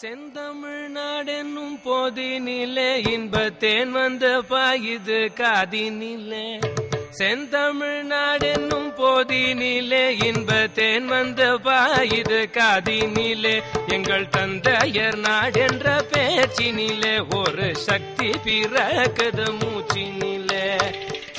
செந்தமிழ்நாடென்னும் போதினிலே இன்பத்தேன் வந்து பாயுது காதினிலே. செந்தமிழ்நாடென்னும் போதினிலே இன்பத்தேன் வந்து பாயுது காதினிலே. எங்கள் தந்தையர் நாடென்ற பேச்சினிலே ஒரு சக்தி பிறக்குது மூச்சினிலே.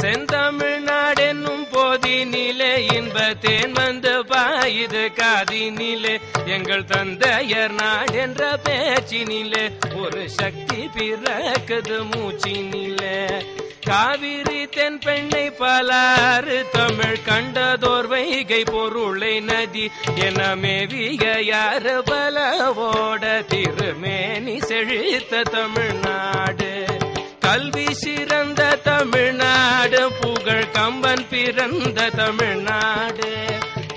செந்தமிழ்நாடென்னும் போதினிலே இன்பத்தேன் வந்து பாயுது காதினிலே. எங்கள் தந்தையர் நாடென்ற பேச்சினிலே ஒரு சக்தி பிறக்குது மூச்சினிலே. காவிரி தென் பெண்ணை பலாறு தமிழ் கண்டதோர் வைகை பொருளை நதி என மேவிய யாரு பலவோட திருமேனி செழித்த தமிழ்நாடு. கல்வி சிறந்த தமிழ்நாடு புகழ் கம்பன் பிறந்த தமிழ்நாடு.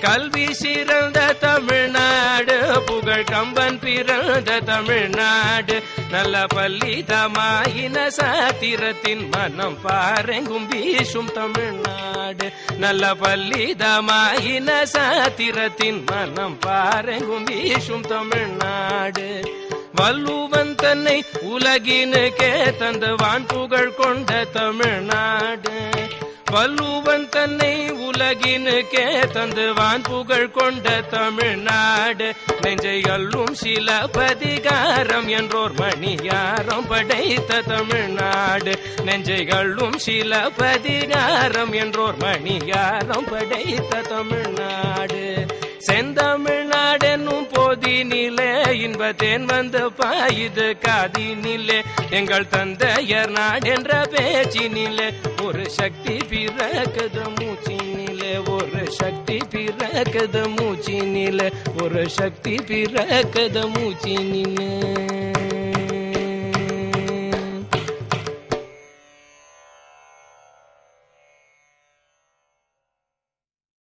கல்வி சிறந்த தமிழ்நாடு புகழ் கம்பன் பிறந்த தமிழ்நாடு. நல்ல பல்லிதமாயின சாத்திரத்தின் மனம் பாரெங்கும் வீசும் தமிழ்நாடு. நல்ல பல்லிதமாயின சாத்திரத்தின் மனம் பாரெங்கும் வீசும் தமிழ்நாடு. வள்ளுவன் தன்னை உலகினுக்கே தந்த வான் புகழ் கொண்ட தமிழ்நாடு. வள்ளுவன் தன்னை உலகினுக்கே தந்து வான் புகழ் கொண்ட தமிழ்நாடு. நெஞ்சை அள்ளும் சிலப்பதிகாரம் என்றோர் மணியாரம் படைத்த தமிழ்நாடு. நெஞ்சை அள்ளும் சிலப்பதிகாரம் என்றோர் மணியாரம் படைத்த தமிழ்நாடு. செந்தமிழ்நாடென்னும் போதினிலே இன்பத்தேன் வந்து பாயுது காதினிலே. எங்கள் தந்தையர் நாடென்ற பேச்சினிலே ஒரு சக்தி பிறக்குது மூச்சினிலே. ஒரு சக்தி பிறக்குது மூச்சினிலே. ஒரு சக்தி பிறக்குது மூச்சினிலே.